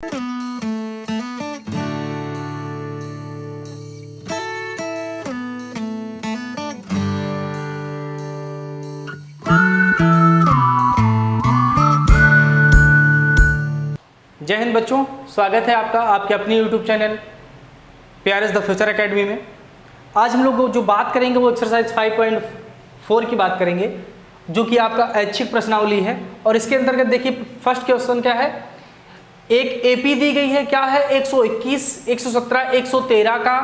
जय हिंद बच्चों, स्वागत है आपका आपके अपने YouTube channel PRS the future academy में। आज हम लोग जो बात करेंगे वो एक्सरसाइज 5.4 की बात करेंगे, जो कि आपका ऐच्छिक प्रश्नावली है। और इसके अंतर्गत देखिए फर्स्ट क्वेश्चन क्या है, एक AP दी गई है, क्या है 121, 117, 113 का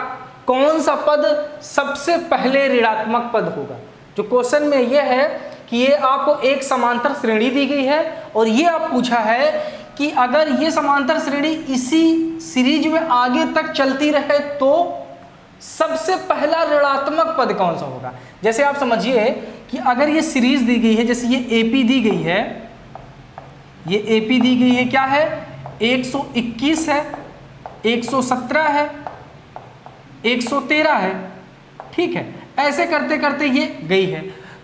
कौन सा पद सबसे पहले ऋणात्मक पद होगा। जो क्वेश्चन में ये है कि ये आपको एक समांतर श्रेणी दी गई है और ये आप पूछा है कि अगर ये समांतर श्रेणी इसी सीरीज में आगे तक चलती रहे तो सबसे पहला ऋणात्मक पद कौन सा होगा। जैसे आप समझिए कि अगर ये सीरीज दी गई है, जैसे ये AP दी गई है, ये AP दी गई है, क्या है 121 है, 117 है, 113 है, ठीक है। ऐसे करते करते ये गई है।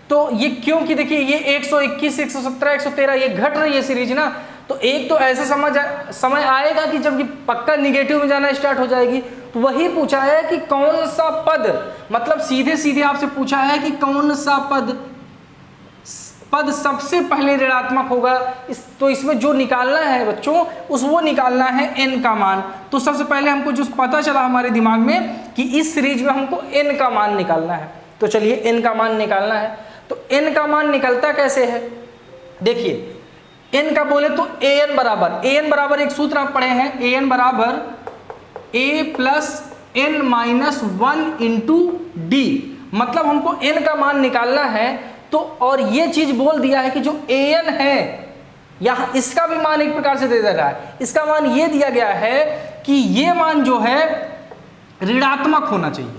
तो ये क्योंकि देखिए ये 121, 117, 113 ये घट रही है सीरीज ना, तो एक तो ऐसे समय आएगा कि जब ये पक्का निगेटिव में जाना स्टार्ट हो जाएगी। तो वही पूछा है कि कौन सा पद, मतलब सीधे सीधे आपसे पूछा है कि कौन सा पद सबसे पहले ऋणात्मक होगा। तो इसमें जो निकालना है बच्चों वो निकालना है n का मान। तो सबसे पहले हमको जो पता चला हमारे दिमाग में कि इस सीरीज में हमको n का मान निकालना है, तो चलिए n का मान निकालना है। तो n का मान निकलता कैसे है, देखिए n का बोले तो an बराबर एक सूत्र आप पढ़े हैं, an बराबर a plus n minus 1 into D. मतलब हमको n का मान निकालना है। तो और ये चीज बोल दिया है कि जो an है यहाँ इसका भी मान एक प्रकार से दे रहा है। इसका मान ये दिया गया है कि ये मान जो है ऋणात्मक होना चाहिए।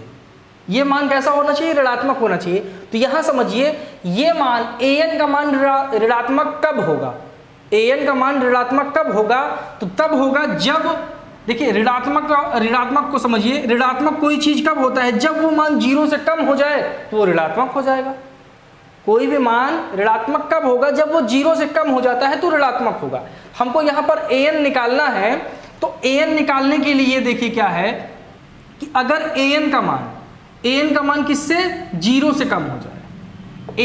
ये मान कैसा होना चाहिए, ऋणात्मक होना चाहिए। तो यहां समझिए ये मान an का मान ऋणात्मक कब होगा, an का मान ऋणात्मक कब होगा, तो तब होगा जब, देखिए ऋणात्मक को समझिए, ऋणात्मक कोई चीज कब होता है, जब वो मान 0 से कम हो जाए तो वो ऋणात्मक हो जाएगा। कोई भी मान ऋणात्मक कब होगा, जब वो 0 से कम हो जाता है तो ऋणात्मक होगा। हमको यहाँ पर an निकालना है। तो an निकालने के लिए देखिए क्या है कि अगर an का मान किससे 0 से कम हो जाए,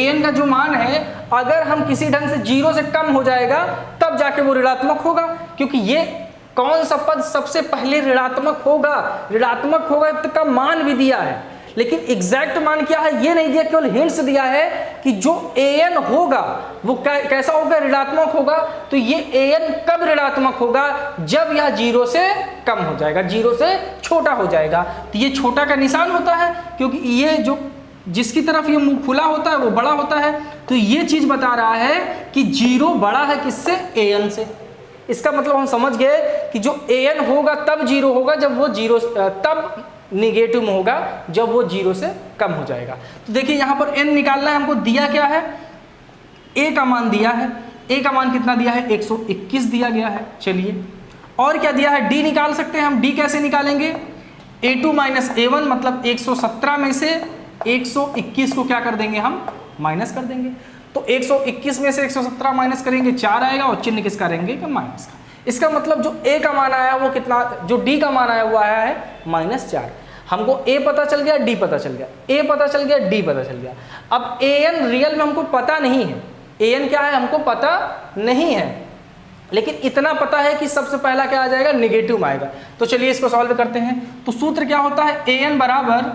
an का जो मान है अगर हम किसी ढंग से 0 से कम हो जाएगा तब जाके वो ऋणात्मक होगा। क्योंकि ये कौन सा पद सबसे पहले ऋणात्मक होगा तो का मान भी दिया है, लेकिन एग्जैक्ट मान क्या है ये नहीं दिया, केवल हिंट्स दिया है कि जो an होगा वो कैसा होगा, ऋणात्मक होगा। तो ये an कब ऋणात्मक होगा, जब यह 0 से कम हो जाएगा, 0 से छोटा हो जाएगा। तो ये छोटा का निशान होता है, क्योंकि ये जो जिसकी तरफ ये मुंह खुला होता है वो बड़ा होता है। तो ये चीज बता रहा है कि 0 बड़ा है किससे, an से। इसका मतलब हम समझ गए कि जो an होगा तब 0 होगा जब वो 0 तब निगेटिव में होगा जब वो 0 से कम हो जाएगा। तो देखिए यहाँ पर n निकालना है हमको, दिया क्या है, a का मान दिया है। a का मान कितना दिया है, 121 दिया गया है। चलिए और क्या दिया है, d निकाल सकते हैं हम। d कैसे निकालेंगे, a2 माइनस a1, मतलब 117 में से 121 को क्या कर देंगे हम, माइनस कर देंगे। तो 121 में से 117 माइनस करेंगे 4 आएगा और चिन्ह किसका रहेंगे, माइनस का। इसका मतलब जो a का मान आया वो कितना, जो d का मान आया वो आया है -4। हमको a पता चल गया, d पता चल गया, a पता चल गया, d पता चल गया। अब an रियल में हमको पता नहीं है, an क्या है हमको पता नहीं है, लेकिन इतना पता है कि सबसे पहला क्या आ जाएगा, निगेटिव में आएगा। तो चलिए इसको सॉल्व करते हैं। तो सूत्र क्या होता है, an बराबर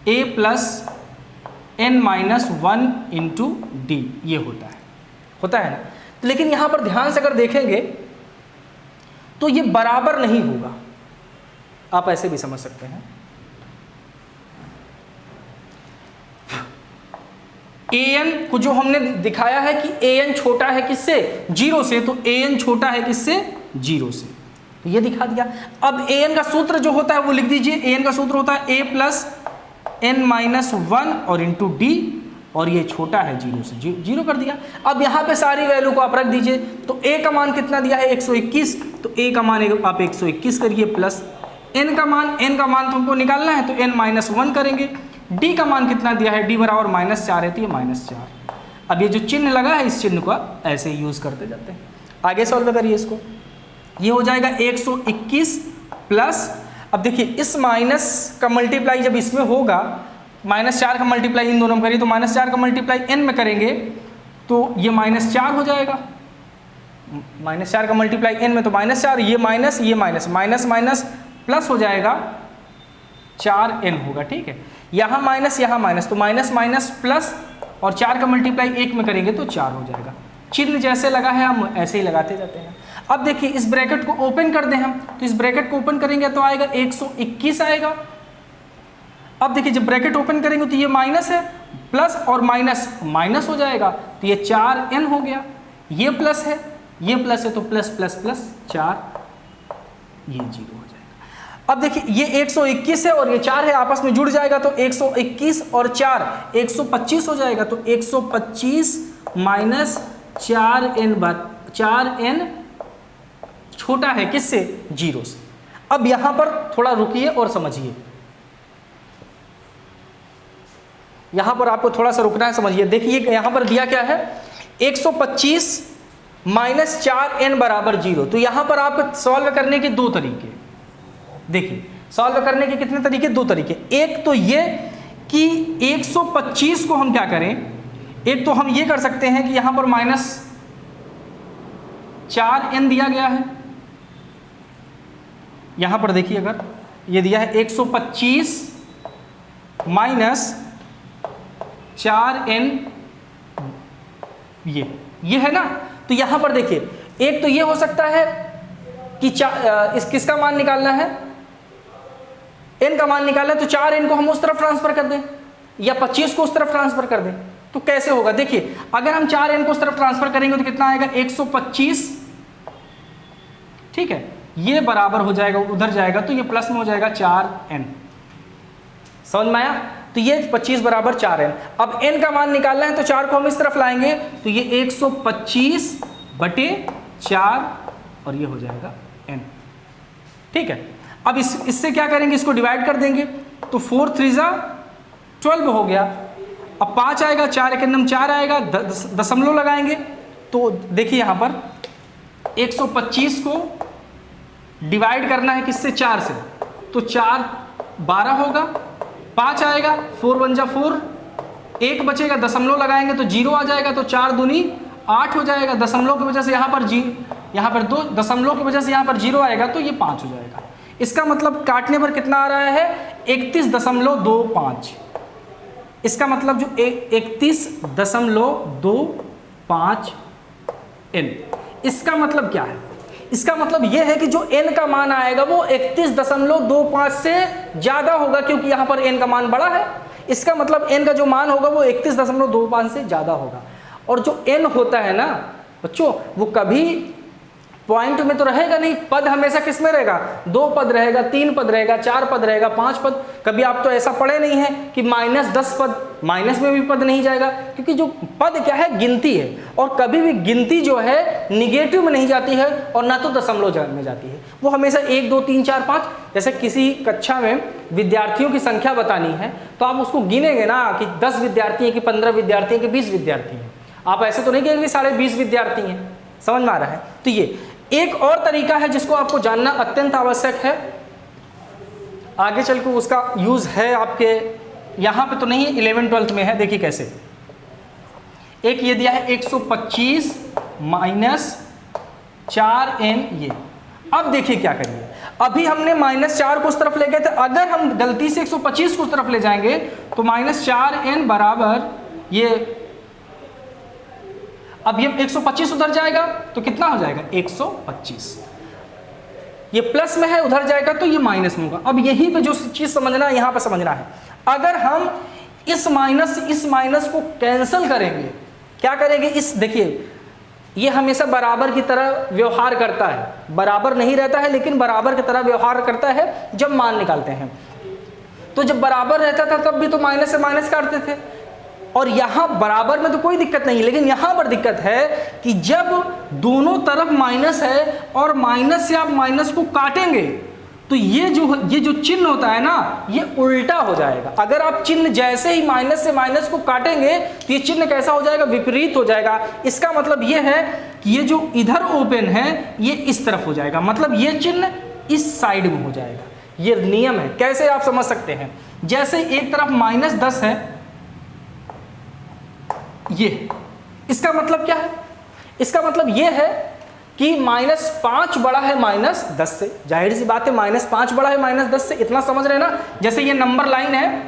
a plus n minus 1 into D, ये होता है ना। लेकिन यहां पर ध्यान से अगर देखेंगे तो ये बराबर नहीं होगा, आप ऐसे भी समझ सकते हैं। an को जो हमने दिखाया है कि an छोटा है किससे, 0 से, तो an छोटा है किससे, 0 से, तो ये दिखा दिया। अब an का सूत्र जो होता है वो लिख दीजिए। an का सूत्र होता है a प्लस n माइनस 1 और इंटू डी, और ये छोटा है 0 से, 0 कर दिया। अब यहाँ पे सारी वैल्यू को आप रख दीजिए। तो a का मान कितना दिया है, 121, तो a का मान आप 121 करिए, प्लस n का मान तो हमको निकालना है तो n माइनस 1 करेंगे। d का मान कितना दिया है, d बराबर -4 है, तो ये -4। अब ये जो चिन्ह लगा है इस चिन्ह को ऐसे ही यूज़ करते जाते हैं। आगे सॉल्व करिए इसको, ये हो जाएगा 121 प्लस, अब देखिए इस माइनस का मल्टीप्लाई जब इसमें होगा, -4 का मल्टीप्लाई इन दोनों में करिए तो -4 का मल्टीप्लाई n में करेंगे तो ये -4 हो जाएगा, -4 का मल्टीप्लाई n में तो -4, ये माइनस माइनस प्लस हो जाएगा 4n होगा, ठीक है। यहाँ माइनस तो माइनस माइनस प्लस और 4 का मल्टीप्लाई 1 में करेंगे तो 4 हो जाएगा। चिन्ह जैसे लगा है हम ऐसे ही लगाते जाते हैं। अब देखिए इस ब्रैकेट को ओपन कर दें हम, तो इस ब्रैकेट को ओपन करेंगे तो आएगा 121 आएगा। अब देखिए जब ब्रैकेट ओपन करेंगे तो ये माइनस है, प्लस और माइनस माइनस हो जाएगा तो ये 4n हो गया, ये प्लस है तो प्लस प्लस प्लस 4, ये 0 हो जाएगा। अब देखिए ये 121 है और ये 4 है, आपस में जुड़ जाएगा तो 121 और 4 125 हो जाएगा, तो 125 माइनस 4n छोटा है किससे, 0 से। अब यहां पर थोड़ा रुकिए और समझिए, यहां पर आपको थोड़ा सा रुकना है, समझिए। देखिए यहां पर दिया क्या है, 125 माइनस 4n बराबर 0। तो यहां पर आप सॉल्व करने के दो तरीके, देखिए सॉल्व करने के कितने तरीके, दो तरीके। एक तो ये कि 125 को हम क्या करें, एक तो हम ये कर सकते हैं कि यहां पर -4n दिया गया है, यहां पर देखिए अगर ये दिया है 125 माइनस 4n, ये है ना, तो यहां पर देखिए एक तो ये हो सकता है कि इस किसका मान निकालना है, n का मान निकालना है, तो 4n को हम उस तरफ ट्रांसफर कर दें या 25 को उस तरफ ट्रांसफर कर दें, तो कैसे होगा। देखिए अगर हम 4n को उस तरफ ट्रांसफर करेंगे तो कितना आएगा, 125, ठीक है, ये बराबर हो जाएगा, उधर जाएगा तो ये प्लस में हो जाएगा 4n, समझ में आया। तो ये 25 बराबर 4n। अब n का मान निकालना है तो 4 को हम इस तरफ लाएंगे तो ये 125 बटे 4 और ये हो जाएगा n, ठीक है। अब इससे क्या करेंगे, इसको डिवाइड कर देंगे तो 4 3 12 हो गया। अब 5 आएगा, 4 एक नम 4 आएगा, दशमलव लगाएंगे तो देखिए यहाँ पर 125 को डिवाइड करना है किससे, 4 से, तो 4 12 होगा, 5 आएगा, 4 1 जा 4, 1 बचेगा, दशमलव लगाएंगे तो 0 आ जाएगा, तो 4 दूनी 8 हो जाएगा, दशमलव की वजह से यहाँ पर 2 दशमलव की वजह से यहाँ पर 0 आएगा तो ये 5 हो जाएगा। इसका मतलब काटने पर कितना आ रहा है, 31.25। इसका मतलब जो 31.25 n, इसका मतलब क्या है, इसका मतलब यह है कि जो n का मान आएगा वो 31.25 से ज्यादा होगा, क्योंकि यहां पर n का मान बड़ा है। इसका मतलब n का जो मान होगा वो 31.25 से ज्यादा होगा। और जो n होता है ना बच्चों, वो कभी पॉइंट में तो रहेगा नहीं, पद हमेशा किस में रहेगा, 2 पद रहेगा, 3 पद रहेगा, 4 पद रहेगा, 5 पद। कभी आप तो ऐसा पढ़े नहीं है कि -10 पद, माइनस में भी पद नहीं जाएगा, क्योंकि जो पद क्या है, गिनती है, और कभी भी गिनती जो है निगेटिव में नहीं जाती है और ना तो दशमलव में जाती है, वो हमेशा 1 2 3 4 5। जैसे किसी कक्षा में विद्यार्थियों की संख्या बतानी है तो आप उसको गिनेंगे ना कि 10 विद्यार्थी हैं कि 15 विद्यार्थी हैं कि 20 विद्यार्थी हैं, आप ऐसे तो नहीं कहेंगे 20.5 विद्यार्थी हैं, समझ में आ रहा है। तो ये एक और तरीका है जिसको आपको जानना अत्यंत आवश्यक है, आगे चल के उसका यूज है आपके यहाँ पे तो नहीं, 11 12 में है। देखिए कैसे, एक ये दिया है 125 माइनस 4n, ये। अब देखिए क्या करिए, अभी हमने -4 को उस तरफ ले गए थे, अगर हम गलती से 125 को उस तरफ ले जाएंगे तो -4n बराबर ये, अब ये 125 उधर जाएगा तो कितना हो जाएगा, 125। ये प्लस में है, उधर जाएगा तो ये माइनस में होगा। अब यही पे जो चीज समझना है, यहाँ पे समझना है, अगर हम इस माइनस को कैंसिल करेंगे, क्या करेंगे, इस देखिए ये हमेशा बराबर की तरह व्यवहार करता है, बराबर नहीं रहता है लेकिन बराबर की तरह व्यवहार करता है जब मान निकालते हैं। तो जब बराबर रहता था तब भी तो माइनस से माइनस काटते थे, और यहां बराबर में तो कोई दिक्कत नहीं, लेकिन यहां पर दिक्कत है कि जब दोनों तरफ माइनस है और माइनस से आप माइनस को काटेंगे तो ये जो चिन्ह होता है ना, ये उल्टा हो जाएगा। अगर आप चिन्ह जैसे ही माइनस से माइनस को काटेंगे तो ये चिन्ह कैसा हो जाएगा, विपरीत हो जाएगा। इसका मतलब ये है कि ये जो इधर ओपन है ये इस तरफ हो जाएगा, मतलब ये चिन्ह इस साइड में हो जाएगा। ये नियम है। कैसे आप समझ सकते हैं, जैसे एक तरफ -10 है, ये इसका मतलब क्या है, इसका मतलब ये है कि -5 बड़ा है -10 से। जाहिर सी बात है -5 बड़ा है -10 से, इतना समझ रहे हैं ना। जैसे ये नंबर लाइन है,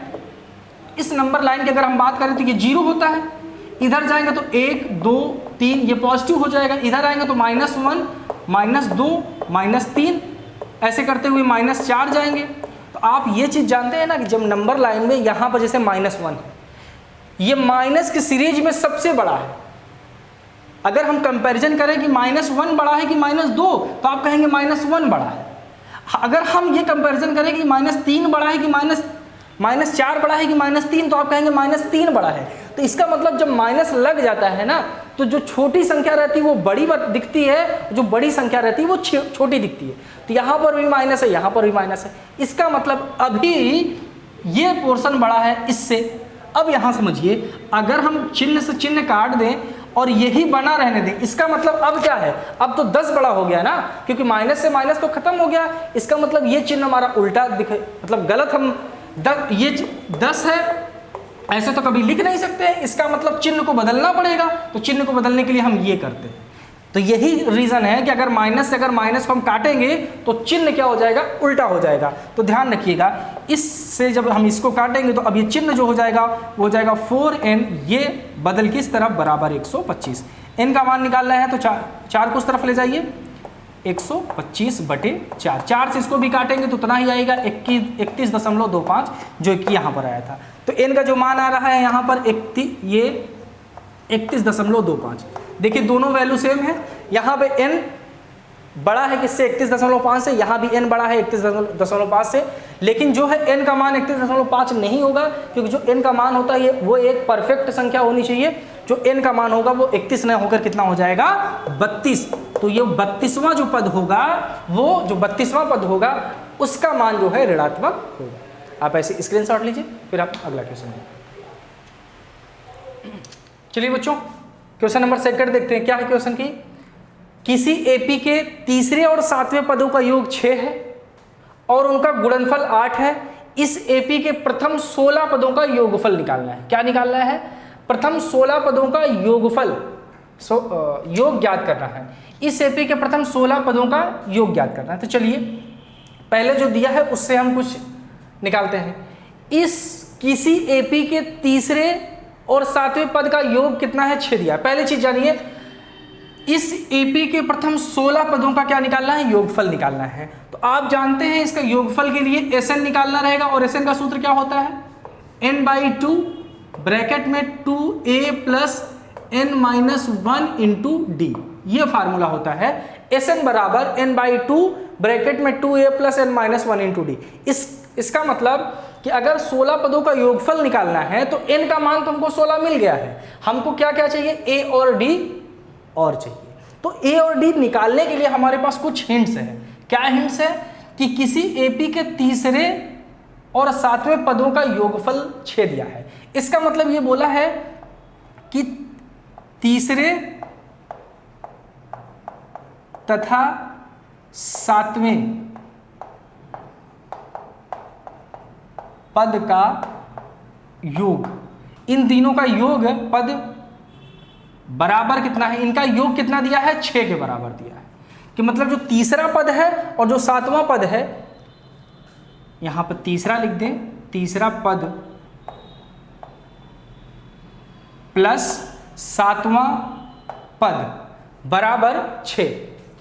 इस नंबर लाइन की अगर हम बात करें तो ये 0 होता है, इधर जाएंगे तो 1 2 3 ये पॉजिटिव हो जाएगा, इधर आएंगे तो -1 -2 -3 ऐसे करते हुए -4 जाएंगे। तो आप ये चीज़ जानते हैं ना कि जब नंबर लाइन में यहाँ पर जैसे -1 है, ये माइनस की सीरीज में सबसे बड़ा है। अगर हम कंपैरिजन करें कि -1 बड़ा है कि -2, तो आप कहेंगे -1 बड़ा है। अगर हम ये कंपैरिजन करें कि -3 बड़ा है कि -4 बड़ा है कि -3, तो आप कहेंगे -3 बड़ा है। तो इसका मतलब जब माइनस लग जाता है ना, तो जो छोटी संख्या रहती है वो बड़ी दिखती है, जो बड़ी संख्या रहती है वो छोटी दिखती है। तो यहाँ पर भी माइनस है, यहाँ पर भी माइनस है। इसका मतलब अभी ये पोर्शन बड़ा है इससे। अब यहाँ समझिए, अगर हम चिन्ह से चिन्ह काट दें और यही बना रहने दें, इसका मतलब अब क्या है, अब तो 10 बड़ा हो गया ना, क्योंकि माइनस से माइनस तो खत्म हो गया। इसका मतलब ये चिन्ह हमारा उल्टा दिखे, मतलब गलत। हम ये 10 है ऐसे तो कभी लिख नहीं सकते, इसका मतलब चिन्ह को बदलना पड़ेगा। तो चिन्ह को बदलने के लिए हम ये करते हैं। तो यही रीज़न है कि अगर माइनस से अगर माइनस को हम काटेंगे तो चिन्ह क्या हो जाएगा, उल्टा हो जाएगा। तो ध्यान रखिएगा, इससे जब हम इसको काटेंगे तो अब ये चिन्ह जो हो जाएगा वो हो जाएगा 4n, ये बदल किस तरफ, बराबर 125। n का मान निकालना है तो 4 को उस तरफ ले जाइए, 125/4। 4 से इसको भी काटेंगे तो उतना ही आएगा, 31.25, जो कि यहाँ पर आया था। तो n का जो मान आ रहा है यहाँ पर 31.25। देखिए दोनों वैल्यू सेम है। यहाँ पे n बड़ा है किससे, 31.5 से, यहाँ भी n बड़ा है 31.5 से। लेकिन जो है n का मान 31.5 नहीं होगा, क्योंकि जो n का मान होता है वो एक परफेक्ट संख्या होनी चाहिए। जो n का मान होगा वो 31 न होकर कितना हो जाएगा, 32। तो ये 32वां जो पद होगा, वो जो 32वां पद होगा उसका मान जो है ऋणात्मक होगा। आप ऐसे स्क्रीनशॉट लीजिए, फिर आप अगला क्वेश्चन देखिए। चलिए बच्चों, क्वेश्चन नंबर 2 देखते हैं। क्या है क्वेश्चन की, किसी एपी के तीसरे और 7वें पदों का योग 6 है और उनका गुणनफल 8 है। इस एपी के प्रथम 16 पदों का योगफल निकालना है। क्या निकालना है, प्रथम 16 पदों का योगफल, योग ज्ञात करना है। इस एपी के प्रथम 16 पदों का योग ज्ञात करना है। तो चलिए पहले जो दिया है उससे हम कुछ निकालते हैं। इस किसी एपी के तीसरे और 7वें पद का योग कितना है, 6 दिया है। पहली चीज जानिए, इस एपी के प्रथम 16 पदों का क्या निकालना है, योगफल निकालना है। तो आप जानते हैं इसका योगफल के लिए SN निकालना रहेगा, और SN का सूत्र क्या होता है, n/2 ब्रैकेट में 2a + n-1 × d, ये फार्मूला होता है। SN बराबर n/2 ब्रैकेट में 2a + n-1 × d। इसका मतलब कि अगर 16 पदों का योगफल निकालना है तो n का मान तो हमको 16 मिल गया है, हमको क्या क्या चाहिए, a और d और चाहिए। तो a और d निकालने के लिए हमारे पास कुछ हिंट्स हैं। क्या हिंट्स है कि किसी एपी के तीसरे और 7वें पदों का योगफल 6 दिया है। इसका मतलब ये बोला है कि तीसरे तथा 7वें पद का योग, इन तीनों का योग पद बराबर कितना है, इनका योग कितना दिया है, 6 के बराबर दिया है। कि मतलब जो तीसरा पद है और जो 7वां पद है, यहां पर तीसरा लिख दें, तीसरा पद प्लस 7वां पद बराबर 6,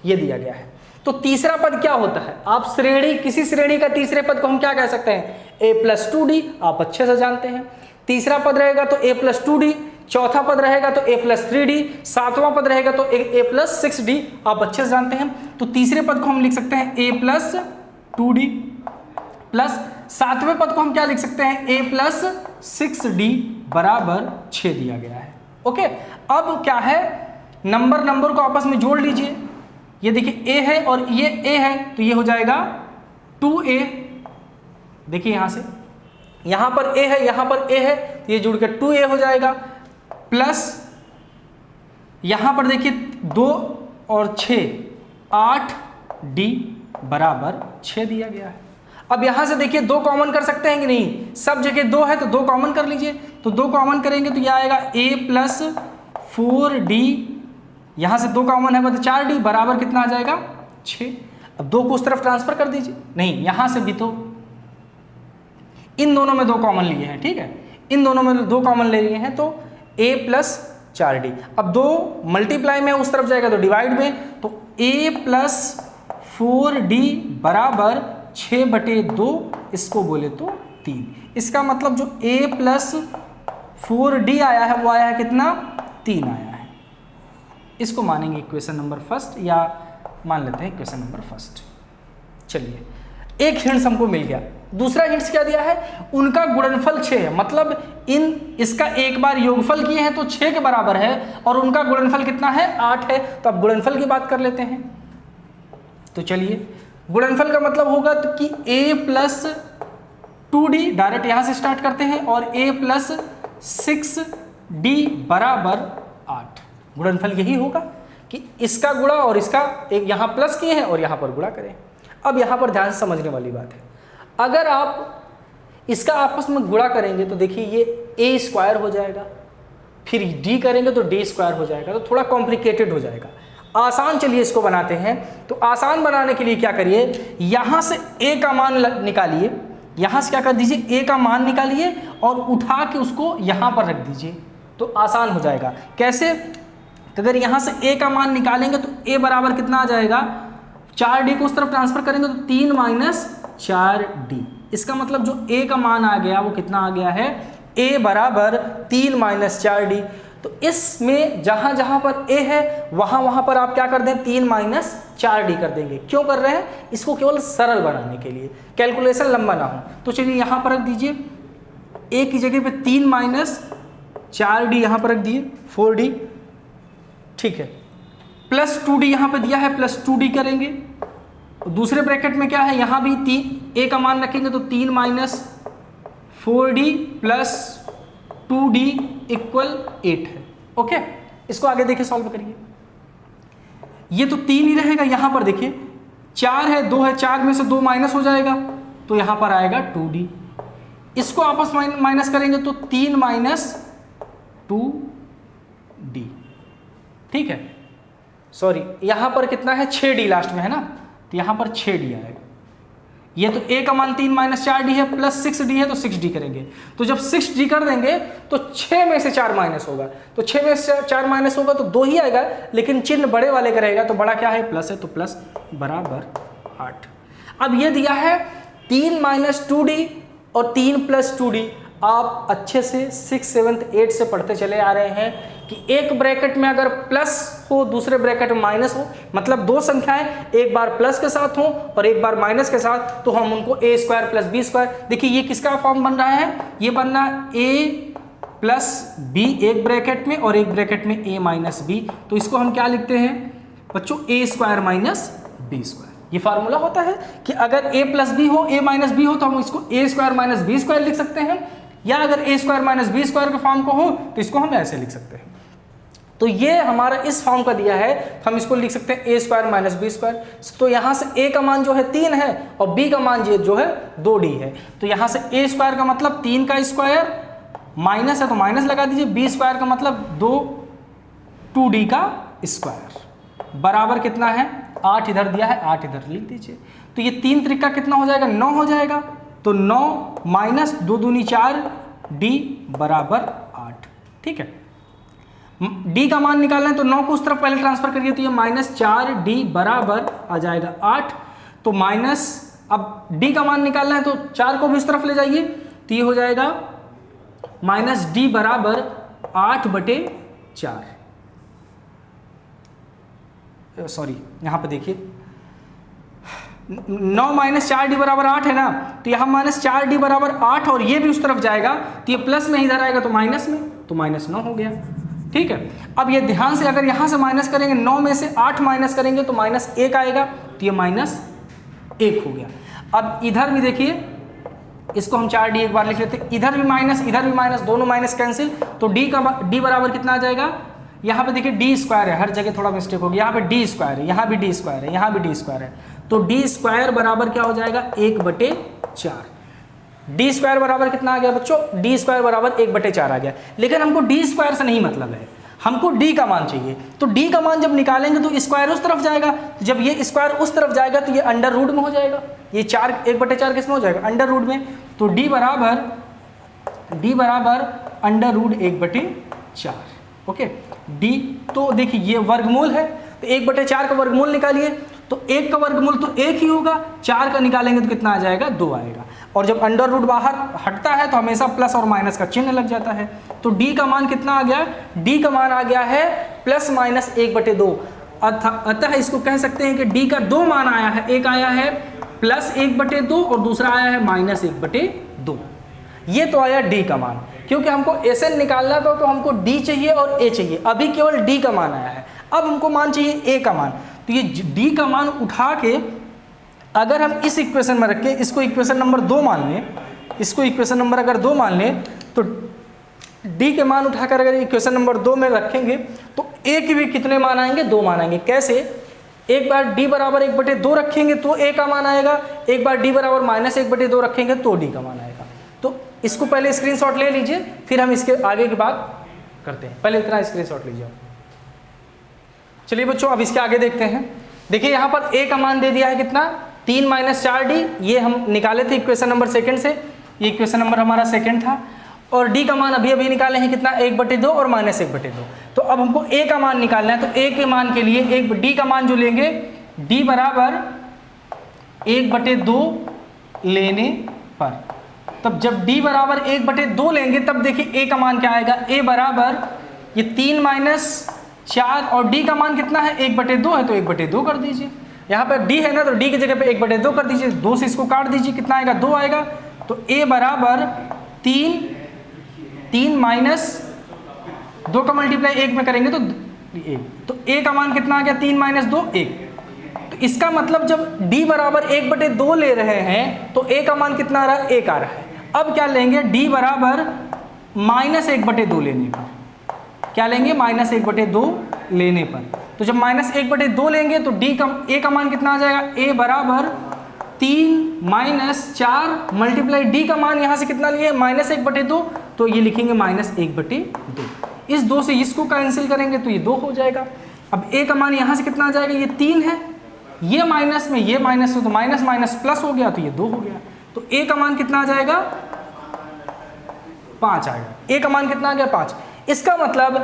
ये दिया गया है। तो तीसरा पद क्या होता है, आप श्रेणी, किसी श्रेणी का तीसरे पद को हम क्या कह सकते हैं, a + 2d, आप अच्छे से जानते हैं। तीसरा पद रहेगा तो a + 2d, चौथा पद रहेगा तो a + 3d, 7वां पद रहेगा तो a + 6d, आप अच्छे से जानते हैं। तो तीसरे पद को हम लिख सकते हैं a + 2d प्लस 7वें पद को हम क्या लिख सकते हैं, a + 6d बराबर 6 दिया गया है। ओके, अब क्या है, नंबर को आपस में जोड़ लीजिए। ये देखिए a है और ये a है, तो ये हो जाएगा 2a, देखिए यहाँ से, यहाँ पर a है, यहाँ पर a है, तो ये जुड़ के 2a हो जाएगा, प्लस यहाँ पर देखिए 2 और 6 8d बराबर 6 दिया गया है। अब यहाँ से देखिए 2 कॉमन कर सकते हैं कि नहीं, सब जगह 2 है तो 2 कॉमन कर लीजिए, तो 2 कॉमन करेंगे तो यह आएगा a प्लस 4d, यहाँ से 2 कॉमन है मतलब 4d बराबर कितना आ जाएगा 6। अब 2 को उस तरफ ट्रांसफर कर दीजिए, नहीं यहाँ से भी तो इन दोनों में 2 कॉमन लिए हैं, ठीक है, इन दोनों में 2 कॉमन ले लिए हैं तो a प्लस 4d। अब 2 मल्टीप्लाई में उस तरफ जाएगा तो डिवाइड में, तो a प्लस 4d बराबर 6/2, इसको बोले तो 3। इसका मतलब जो a प्लस 4d आया है वो आया है कितना, 3 आया है। इसको मानेंगे इक्वेशन नंबर फर्स्ट, या मान लेते हैं इक्वेशन नंबर फर्स्ट। चलिए, एक हिंट्स हमको मिल गया। दूसरा हिंट्स क्या दिया है, उनका गुणनफल 6 है, मतलब इसका एक बार योगफल किए हैं तो 6 के बराबर है, और उनका गुणनफल कितना है 8 है। तो अब गुणनफल की बात कर लेते हैं। तो चलिए, गुणनफल का मतलब होगा तो कि a प्लस 2d, डायरेक्ट यहां से स्टार्ट करते हैं, और a प्लस 6d बराबर 8। गुणनफल यही होगा कि इसका गुणा और इसका एक यहाँ प्लस किए हैं और यहाँ पर गुणा करें। अब यहाँ पर ध्यान से समझने वाली बात है, अगर आप इसका आपस में गुणा करेंगे तो देखिए ये a स्क्वायर हो जाएगा, फिर d करेंगे तो d स्क्वायर हो जाएगा, तो थोड़ा कॉम्प्लिकेटेड हो जाएगा। आसान चलिए इसको बनाते हैं। तो आसान बनाने के लिए क्या करिए, यहाँ से a का मान निकालिए, यहाँ से क्या कर दीजिए a का मान निकालिए और उठा के उसको यहाँ पर रख दीजिए, तो आसान हो जाएगा। कैसे, अगर यहाँ से a का मान निकालेंगे तो a बराबर कितना आ जाएगा, 4d को उस तरफ ट्रांसफर करेंगे तो 3 माइनस 4d। इसका मतलब जो a का मान आ गया वो कितना आ गया है, a बराबर 3 माइनस 4d। तो इसमें जहाँ जहाँ पर a है वहाँ पर आप क्या कर दें, 3 माइनस 4d कर देंगे। क्यों कर रहे हैं, इसको केवल सरल बनाने के लिए, कैलकुलेशन लंबा ना हो। तो चलिए यहाँ पर रख दीजिए, a की जगह पे 3 माइनस 4d यहाँ पर रख दिए 4d, ठीक है, प्लस 2d यहाँ पे दिया है, प्लस 2d करेंगे। दूसरे ब्रैकेट में क्या है, यहाँ भी a का मान रखेंगे तो 3 minus 4d plus 2d equal 8 है। ओके, इसको आगे देखिए, सॉल्व करिए। ये तो 3 ही रहेगा, यहाँ पर देखिए 4 है, 2 है, 4 में से 2 माइनस हो जाएगा तो यहाँ पर आएगा 2d। इसको आपस में माइनस करेंगे तो 3 माइनस 2d, ठीक है। सॉरी, यहाँ पर कितना है, 6d लास्ट में है ना, तो यहाँ पर 6d आएगा। ये तो a का मान 3 माइनस 4d है, प्लस 6d है तो 6d करेंगे। तो जब 6d कर देंगे तो 6 में से 4 माइनस होगा, तो 6 में से 4 माइनस होगा तो 2 ही आएगा, लेकिन चिन्ह बड़े वाले का रहेगा, तो बड़ा क्या है, प्लस है, तो प्लस बराबर 8। अब ये दिया है 3 माइनस 2d और 3 प्लस 2d। आप अच्छे से 6, 7, 8 से पढ़ते चले आ रहे हैं कि एक ब्रैकेट में अगर प्लस हो, दूसरे ब्रैकेट में माइनस हो, मतलब दो संख्याएं एक बार प्लस के साथ हो और एक बार माइनस के साथ, तो हम उनको a square plus B square. देखिए ये किसका फॉर्म बन रहा है, ये बन रहा है a प्लस बी एक ब्रैकेट में और एक ब्रैकेट में a माइनस बी। तो इसको हम क्या लिखते हैं बच्चों, a square minus B square. ये फार्मूला होता है कि अगर a प्लस बी हो, a माइनस बी हो, तो हम इसको a square minus B square लिख सकते हैं, या अगर a square minus B square के फॉर्म को हो तो इसको हम ऐसे लिख सकते हैं। तो ये हमारा इस फॉर्म का दिया है, हम इसको लिख सकते हैं a square minus B square. तो यहाँ से a का मान जो है 3 है और b का मान जो है 2d है। तो यहाँ से a स्क्वायर का मतलब 3 का स्क्वायर, माइनस है तो माइनस लगा दीजिए, b स्क्वायर का मतलब 2d का स्क्वायर बराबर कितना है, 8 इधर दिया है, 8 इधर लिख दीजिए। तो ये 3 त्रिका कितना हो जाएगा, 9 हो जाएगा। तो 9 माइनस 2 दूनी 4, d बराबर 8, ठीक है। d का मान निकालना है तो 9 को उस तरफ पहले ट्रांसफर करिए, तो ये माइनस 4d बराबर आ जाएगा 8। तो माइनस, अब d का मान निकालना है तो 4 को भी उस तरफ ले जाइए, तो ये हो जाएगा माइनस d बराबर 8/4। सॉरी, यहाँ पे देखिए 9 माइनस 4d बराबर 8 है ना, तो यहाँ माइनस 4d बराबर 8 और ये भी उस तरफ जाएगा तो ये प्लस में इधर आएगा तो माइनस में, तो माइनस 9 हो गया, ठीक है। अब ये ध्यान से अगर यहाँ से माइनस करेंगे, 9 में से 8 माइनस करेंगे तो माइनस 1 आएगा, तो ये माइनस 1 हो गया। अब इधर भी देखिए, इसको हम 4d एक बार लिख लेते हैं, इधर भी माइनस, दोनों माइनस कैंसिल, तो d बराबर कितना आ जाएगा, यहाँ पे देखिए डी स्क्वायर है, हर जगह थोड़ा मिस्टेक होगी, यहाँ पे डी स्क्वायर है, यहाँ भी डी स्क्वायर है, यहाँ भी डी स्क्वायर है, तो डी स्क्वायर बराबर क्या हो जाएगा 1/4। डी स्क्वायर बराबर कितना आ गया बच्चों, डी स्क्वायर बराबर 1/4 आ गया। लेकिन हमको डी स्क्वायर से नहीं मतलब है, हमको डी का मान चाहिए। तो डी का मान जब निकालेंगे तो स्क्वायर उस तरफ जाएगा, तो जब ये स्क्वायर उस तरफ जाएगा तो ये अंडर रूट में हो जाएगा, ये 1/4 किस में हो जाएगा, अंडर रूट में। तो डी बराबर अंडर रूट 1/4। ओके, डी तो देखिए ये वर्गमूल है, तो 1/4 का वर्गमूल निकालिए, तो 1 का वर्गमूल तो 1 ही होगा, 4 का निकालेंगे तो कितना आ जाएगा 2 आएगा। और जब अंडर रूट बाहर हटता है तो हमेशा प्लस और माइनस का चिन्ह लग जाता है। तो डी का मान कितना आ गया, डी का मान आ गया है ±1/2। अतः इसको कह सकते हैं कि डी का 2 मान आया है, एक आया है +1/2 और दूसरा आया है -1/2। ये तो आया डी का मान। क्योंकि हमको एस एन निकालना था तो हमको डी चाहिए और ए चाहिए, अभी केवल डी का मान आया है, अब हमको मान चाहिए ए का मान। तो ये डी का मान उठा के अगर हम इस इक्वेशन में रखें, इसको इक्वेशन नंबर 2 मान लें, इसको इक्वेशन नंबर अगर 2 मान लें, तो डी के मान उठाकर अगर इक्वेशन नंबर 2 में रखेंगे तो ए के भी कितने मान आएंगे, 2 मान आएंगे। कैसे, एक बार डी बराबर 1/2 रखेंगे तो ए का मान आएगा, एक बार डी बराबर -1/2 रखेंगे तो डी का मान आएगा। तो इसको पहले स्क्रीनशॉट ले लीजिए, फिर हम इसके आगे की बात करते हैं। पहले इतना स्क्रीनशॉट लीजिए। चलिए बच्चों, अब इसके आगे देखते हैं। देखिए यहाँ पर ए का मान दे दिया है कितना, 3 - 4d, ये हम निकाले थे इक्वेशन नंबर 2 से, ये इक्वेशन नंबर हमारा 2 था। और डी का मान अभी निकाले हैं कितना, 1/2 और -1/2। तो अब हमको ए का मान निकालना है, तो ए के मान के लिए एक डी का मान जो लेंगे, डी बराबर 1/2 लेने पर, तब जब d बराबर 1/2 लेंगे तब देखिए a का मान क्या आएगा, a बराबर ये 3 - 4 और d का मान कितना है 1/2 है, तो 1/2 कर दीजिए। यहाँ पर d है ना, तो d की जगह पे 1/2 कर दीजिए, 2 से इसको काट दीजिए, कितना आएगा 2 आएगा। तो a बराबर 3 - 2 का मल्टीप्लाई 1 में करेंगे तो a, तो a का मान कितना आ गया 3 - 2 1। तो इसका मतलब जब d बराबर 1/2 ले रहे हैं तो a का मान कितना आ रहा है, 1 आ रहा है। अब क्या लेंगे, d बराबर -1/2 लेने पर, क्या लेंगे -1/2 लेने पर। तो जब -1/2 लेंगे तो a का मान कितना आ जाएगा, a बराबर 3 - 4 मल्टीप्लाई d का मान यहाँ से कितना लिए -1/2, तो ये लिखेंगे -1/2। इस 2 से इसको कैंसिल करेंगे तो ये 2 हो जाएगा। अब a का मान यहाँ से कितना आ जाएगा, ये 3 है, ये माइनस में ये माइनस में, तो माइनस माइनस प्लस हो गया तो ये 2 हो गया। तो a का मान कितना आ जाएगा 5 आएगा। a का मान कितना आ गया 5। इसका मतलब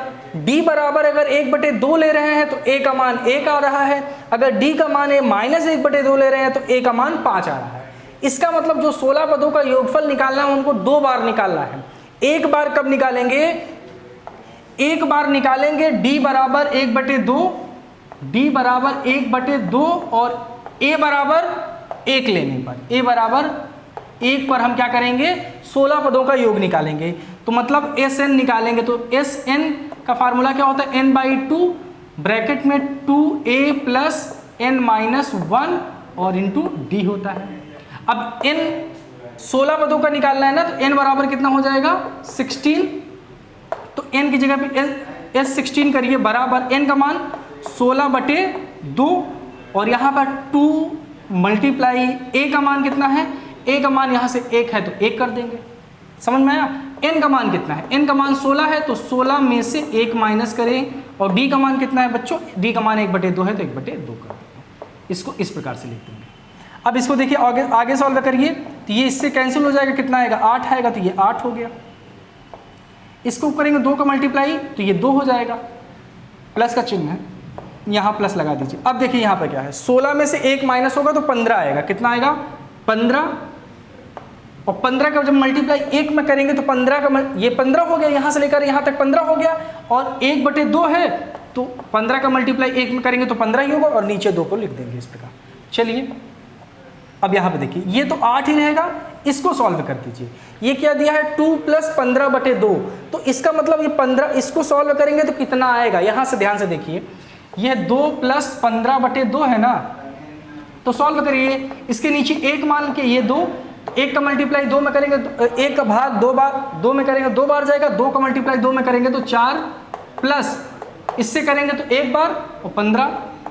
d बराबर अगर 1/2 ले रहे हैं तो a का मान 1 आ रहा है, अगर d का मान -1/2 ले रहे हैं तो a का मान 5 आ रहा है। इसका मतलब जो 16 पदों का योगफल निकालना है उनको 2 बार निकालना है। एक बार कब निकालेंगे, एक बार निकालेंगे d बराबर 1/2, d बराबर 1/2 और a बराबर 1 लेने पर, a बराबर 1 पर हम क्या करेंगे 16 पदों का योग निकालेंगे। तो मतलब Sn निकालेंगे, तो Sn का फार्मूला क्या होता है, n/2 ब्रैकेट में 2a + n-1 और इंटू d होता है। अब n 16 पदों का निकालना है ना, तो n बराबर कितना हो जाएगा 16। तो n की जगह पे S16 करिए, बराबर n का मान 16/2 और यहाँ पर 2 मल्टीप्लाई a का मान कितना है, a का मान यहाँ से 1 है तो 1 कर देंगे। समझ में आया। n का मान कितना है, n का मान 16 है तो 16 में से 1 माइनस करें। और d का मान कितना है बच्चों, d का मान 1/2 है तो 1/2 कर देंगे। इसको इस प्रकार से लिख देंगे। अब इसको देखिए आगे सॉल्व करिए, तो ये इससे कैंसिल हो जाएगा, कितना आएगा 8 आएगा, तो ये 8 हो गया। इसको करेंगे 2 का मल्टीप्लाई तो ये 2 हो जाएगा, प्लस का चिन्ह है, यहाँ प्लस लगा दीजिए। अब देखिए यहाँ पर क्या है, 16 में से 1 माइनस होगा तो 15 आएगा, कितना आएगा 15। और 15 का जब मल्टीप्लाई 1 में करेंगे तो 15 का ये 15 हो गया, यहाँ से लेकर यहाँ तक 15 हो गया। और 1/2 है तो 15 का मल्टीप्लाई 1 में करेंगे तो 15 ही होगा और नीचे 2 को लिख देंगे इस प्रकार। चलिए अब यहाँ पे देखिए, ये तो 8 ही रहेगा, इसको सॉल्व कर दीजिए। ये क्या दिया है 2 + 15/2, तो इसका मतलब ये 15, इसको सॉल्व करेंगे तो कितना आएगा, यहाँ से ध्यान से देखिए, ये 2 + 15/2 है ना, तो सॉल्व करिए, इसके नीचे 1 मान के ये 2, 1 का मल्टीप्लाई 2 में करेंगे तो 1 का भाग 2 बार, 2 में करेंगे 2 बार जाएगा, 2 का मल्टीप्लाई 2 में करेंगे तो 4, प्लस इससे करेंगे तो 1 बार और 15,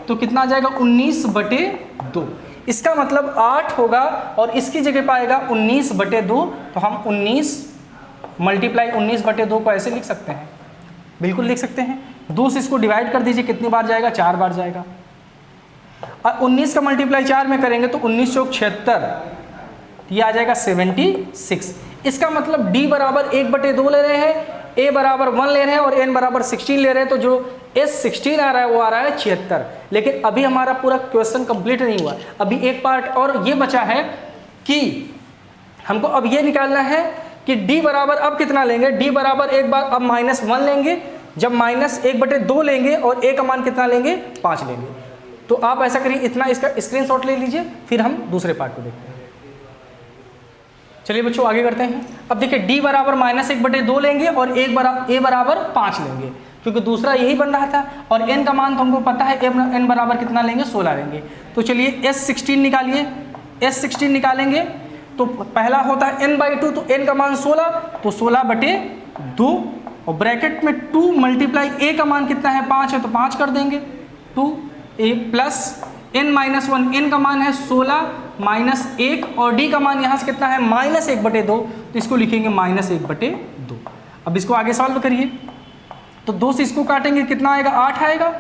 तो कितना आ जाएगा 19/2। इसका मतलब 8 होगा और इसकी जगह पाएगा 19/2, तो हम 19 मल्टीप्लाई 19/2 को ऐसे लिख सकते हैं, बिल्कुल लिख सकते हैं। 2 से इसको डिवाइड कर दीजिए, कितनी बार जाएगा, 4 बार जाएगा। और 19 का मल्टीप्लाई 4 में करेंगे तो 19 चौक 76, ये आ जाएगा 76। इसका मतलब d बराबर 1/2 ले रहे हैं, a बराबर 1 ले रहे हैं और n बराबर 16 ले रहे हैं, तो जो s16 आ रहा है वो आ रहा है 76। लेकिन अभी हमारा पूरा क्वेश्चन कंप्लीट नहीं हुआ, अभी एक पार्ट और ये बचा है कि हमको अब ये निकालना है कि d बराबर अब कितना लेंगे। d बराबर एक बार अब -1 लेंगे, जब -1/2 लेंगे और a का मान कितना लेंगे, 5 लेंगे। तो आप ऐसा करिए, इतना इसका स्क्रीनशॉट ले लीजिए, फिर हम दूसरे पार्ट को देखते हैं। चलिए बच्चों आगे करते हैं। अब देखिए d बराबर -1/2 लेंगे और a बराबर 5 लेंगे, क्योंकि दूसरा यही बन रहा था। और n का मान तो हमको पता है, n बराबर कितना लेंगे, 16 लेंगे। तो चलिए s16 निकालिए, s16 निकालेंगे तो पहला होता है n/2, तो n का मान 16, तो 16/2 और ब्रैकेट में 2 मल्टीप्लाई a का मान कितना है, 5 है, तो 5 कर देंगे, 2a प्लस n-1, n का मान है 16 -1 और d का मान यहाँ से कितना है, -1/2, तो इसको लिखेंगे -1/2। अब इसको आगे सॉल्व करिए, तो 2 से इसको काटेंगे, कितना आएगा, 8 आएगा।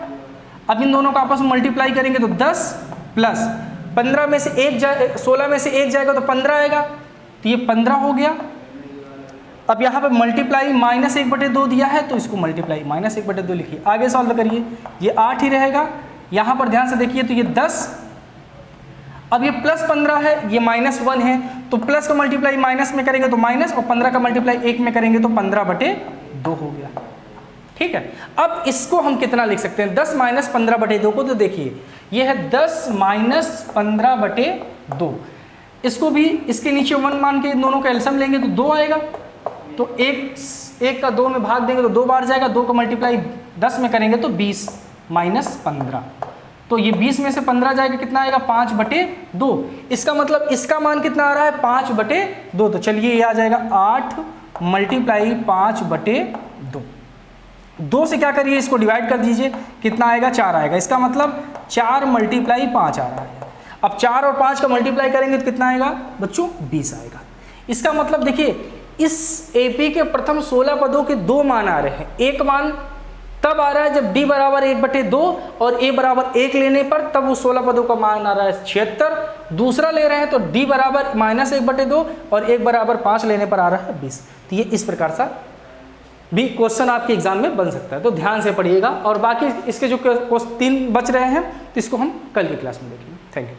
अब इन दोनों का आपस में मल्टीप्लाई करेंगे तो 10 प्लस 15 में से 1 जाए, 16 में से 1 जाएगा तो 15 आएगा, तो ये 15 हो गया। अब यहाँ पे मल्टीप्लाई -1/2 दिया है, तो इसको मल्टीप्लाई -1/2 लिखिए, आगे सॉल्व करिए, ये 8 ही रहेगा। यहाँ पर ध्यान से देखिए तो ये 10, अब ये +15 है, ये -1 है, तो प्लस का मल्टीप्लाई माइनस में करेंगे तो माइनस, और 15 का मल्टीप्लाई 1 में करेंगे तो 15/2 हो गया। ठीक है, अब इसको हम कितना लिख सकते हैं, 10 - 15/2 को, तो देखिए ये है 10 - 15/2। इसको भी इसके नीचे 1 मान के इन दोनों का एलसीएम लेंगे तो 2 आएगा, तो 1 का 2 में भाग देंगे तो 2 बार जाएगा, 2 का मल्टीप्लाई 10 में करेंगे तो 20 - 15, तो ये 20 में से 15 जाएगा, कितना आएगा, 5/2। इसका मतलब इसका मान कितना आ रहा है, 5/2। तो चलिए ये आ जाएगा 8 मल्टीप्लाई 5/2। 2 से क्या करिए, इसको डिवाइड कर दीजिए, कितना आएगा, 4 आएगा। इसका मतलब 4 मल्टीप्लाई 5 आ रहा है। अब 4 और 5 का मल्टीप्लाई करेंगे तो कितना आएगा बच्चों, 20 आएगा। इसका मतलब देखिए इस एपी के प्रथम 16 पदों के 2 मान आ रहे हैं। एक मान तब आ रहा है जब d बराबर 1/2 और a बराबर 1 लेने पर, तब उस 16 पदों का मान आ रहा है 76। दूसरा ले रहे हैं तो d बराबर -1/2 और 1 बराबर 5 लेने पर आ रहा है 20। तो ये इस प्रकार सा भी क्वेश्चन आपके एग्जाम में बन सकता है, तो ध्यान से पढ़िएगा। और बाकी इसके जो 3 बच रहे हैं तो इसको हम कल की क्लास में देखेंगे। Thank you.